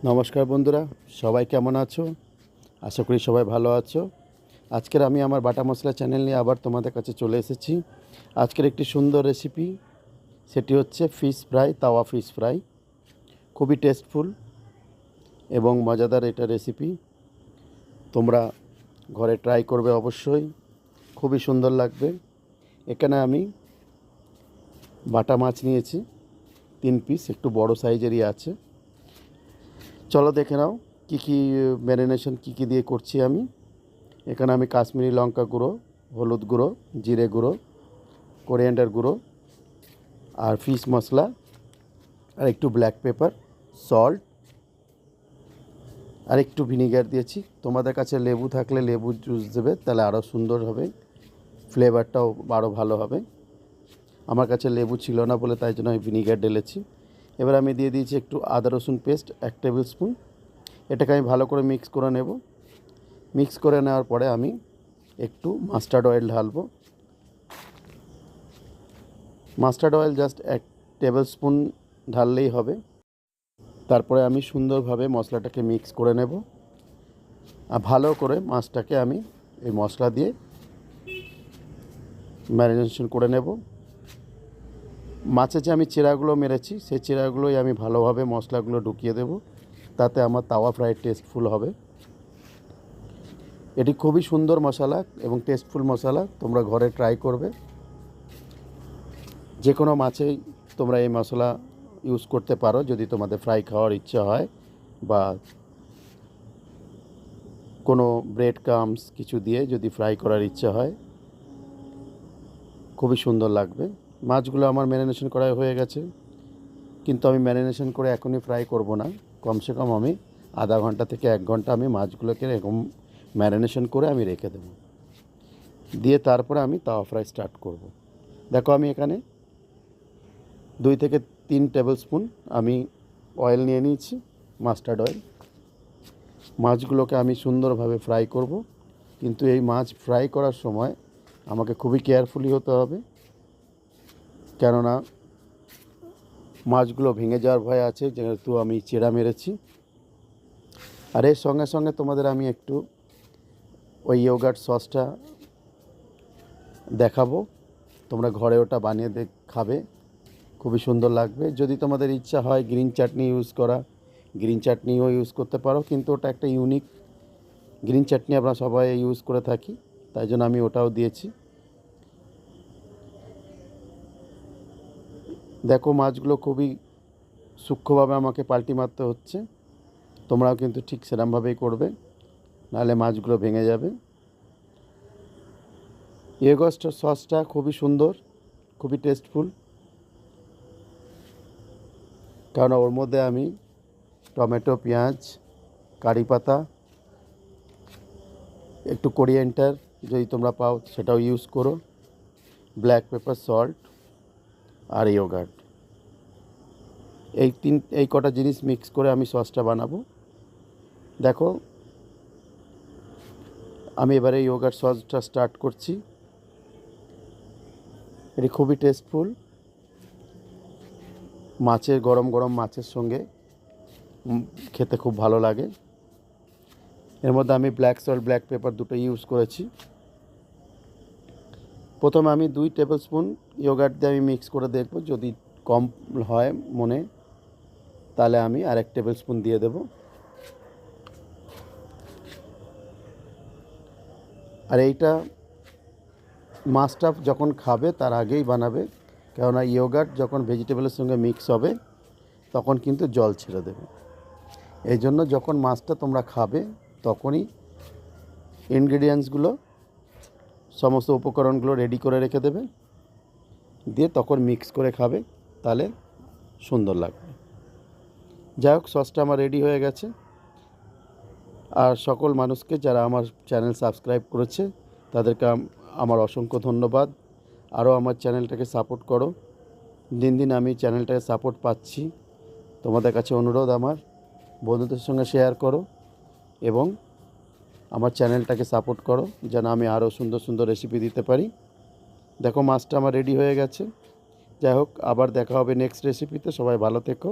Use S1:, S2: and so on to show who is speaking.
S1: নমস্কার বন্ধুরা, সবাই কেমন আছো? আশা করি সবাই ভালো আছো। আজকের আমি আমার বাটা মশলা চ্যানেল নিয়ে আবার তোমাদের কাছে চলে এসেছি। আজকের একটি সুন্দর রেসিপি, সেটি হচ্ছে ফিশ ফ্রাই, তাওয়া ফিশ ফ্রাই। খুবই টেস্টফুল এবং মজাদার এটা রেসিপি। তোমরা ঘরে ট্রাই করবে অবশ্যই, খুবই সুন্দর লাগবে। এখানে আমি বাটা মাছ নিয়েছি 3 পিস, একটু বড় সাইজেরই আছে। চলো দেখে নাও কী ম্যারিনেশন কী দিয়ে করছি আমি। এখানে আমি কাশ্মীরি লঙ্কা গুঁড়ো, হলুদ গুঁড়ো, জিরে গুঁড়ো, কোরিয়ান্ডার গুঁড়ো আর ফিশ মশলা আর একটু ব্ল্যাক পেপার, সল্ট আর একটু ভিনিগার দিয়েছি। তোমাদের কাছে লেবু থাকলে লেবু জুস দেবে, তাহলে আরও সুন্দর হবে, ফ্লেভারটাও আরও ভালো হবে। আমার কাছে লেবু ছিল না বলে তাই জন্য আমি ভিনিগার ঢেলেছি। এবার আমি দিয়ে দিয়েছি একটু আদা রসুন পেস্ট 1 টেবিল স্পুন। এটাকে আমি ভালো করে মিক্স করে নেব। মিক্স করে নেওয়ার পরে আমি একটু মাস্টার্ড অয়েল ঢালবো। Mustard oil just 1 tablespoon ঢাললেই হবে। তারপরে আমি সুন্দরভাবে মশলাটাকে মিক্স করে নেব। আর ভালো করে মাছটাকে আমি এই মশলা দিয়ে ম্যারিনেশন করে নেব। মাছে যে আমি চিড়াগুলো মেরেছি, সেই চিড়াগুলোই আমি ভালোভাবে মশলাগুলো ঢুকিয়ে দেব, তাতে আমার তাওয়া ফ্রাই টেস্টফুল হবে। এটি খুবই সুন্দর মশলা এবং টেস্টফুল মশলা, তোমরা ঘরে ট্রাই করবে। যে কোনো মাছেই তোমরা এই মশলা ইউজ করতে পারো যদি তোমাদের ফ্রাই খাওয়ার ইচ্ছা হয়, বা কোনো ব্রেড ক্রাম্বস কিছু দিয়ে যদি ফ্রাই করার ইচ্ছা হয়, খুবই সুন্দর লাগবে। মাছগুলো আমার ম্যারিনেশন করা হয়ে গেছে, কিন্তু আমি ম্যারিনেশন করে এখনই ফ্রাই করব না। কমসে কম আমি আধা ঘন্টা থেকে 1 ঘন্টা আমি মাছগুলোকে এরকম ম্যারিনেশন করে আমি রেখে দেবো, দিয়ে তারপরে আমি তাওয়া ফ্রাই স্টার্ট করব। দেখো আমি এখানে 2 থেকে 3 টেবিল স্পুন আমি অয়েল নিয়ে নিয়েছি, মাস্টার্ড অয়েল। মাছগুলোকে আমি সুন্দরভাবে ফ্রাই করব, কিন্তু এই মাছ ফ্রাই করার সময় আমাকে খুবই কেয়ারফুলি হতে হবে, কেননা মাছগুলো ভেঙে যাওয়ার ভয় আছে, যেহেতু আমি চেরা মেরেছি। আর এর সঙ্গে সঙ্গে তোমাদের আমি একটু ওই ইয়োগার্ট সসটা দেখাবো। তোমরা ঘরে ওটা বানিয়ে খাবে, খুবই সুন্দর লাগবে। যদি তোমাদের ইচ্ছা হয় গ্রিন চাটনি ইউজ করা, গ্রিন চাটনিও ইউজ করতে পারো, কিন্তু ওটা একটা ইউনিক গ্রিন চাটনি আমরা সবাই ইউজ করে থাকি, তাই জন্য আমি ওটাও দিয়েছি। দেখো মাছগুলো খুবই সূক্ষ্মভাবে আমাকে পাল্টি মারতে হচ্ছে, তোমরাও কিন্তু ঠিক সেরকমভাবেই করবে, নাহলে মাছগুলো ভেঙে যাবে। ইয়োগার্ট সসটা খুবই সুন্দর, খুবই টেস্টফুল, কারণ ওর মধ্যে আমি টমেটো, পেঁয়াজ, কারি পাতা, একটু কোরিয়ান্ডার যদি তোমরা পাও সেটাও ইউজ করো, ব্ল্যাক পেপার, সল্ট আর ইয়োগার্ট, এই কটা জিনিস মিক্স করে আমি সসটা বানাবো। দেখো আমি এবারে ইয়োগার্ট সসটা স্টার্ট করছি। এটি খুবই টেস্টফুল, মাছের গরম গরম মাছের সঙ্গে খেতে খুব ভালো লাগে। এর মধ্যে আমি ব্ল্যাক সল্ট, ব্ল্যাক পেপার দুটো ইউজ করেছি। প্রথমে আমি 2 টেবিল স্পুন ইয়োগার্ট দিয়ে আমি মিক্স করে দেখব, যদি কম হয় মনে, তাহলে আমি আর 1 টেবিল স্পুন দিয়ে দেব। আর এইটা মাছটা যখন খাবে তার আগেই বানাবে, কেননা ইয়োগার্ট যখন ভেজিটেবলের সঙ্গে মিক্স হবে তখন কিন্তু জল ছেড়ে দেবে। এই জন্য যখন মাছটা তোমরা খাবে তখনই ইনগ্রেডিয়েন্টসগুলো, সমস্ত উপকরণগুলো রেডি করে রেখে দেবে, দিয়ে তখন মিক্স করে খাবে, তাহলে সুন্দর লাগবে। যাই হোক, সসটা আমার রেডি হয়ে গেছে। আর সকল মানুষকে যারা আমার চ্যানেল সাবস্ক্রাইব করেছে তাদেরকে আমার অসংখ্য ধন্যবাদ। আরও আমার চ্যানেলটাকে সাপোর্ট করো। দিন দিন আমি চ্যানেলটাকে সাপোর্ট পাচ্ছি। তোমাদের কাছে অনুরোধ, আমার বন্ধুদের সঙ্গে শেয়ার করো এবং আমার চ্যানেলটাকে সাপোর্ট করো, যেন আমি আরও সুন্দর সুন্দর রেসিপি দিতে পারি। দেখো মাছটা আমার রেডি হয়ে গেছে। যাই হোক, আবার দেখা হবে নেক্সট রেসিপিতে। সবাই ভালো থেকো।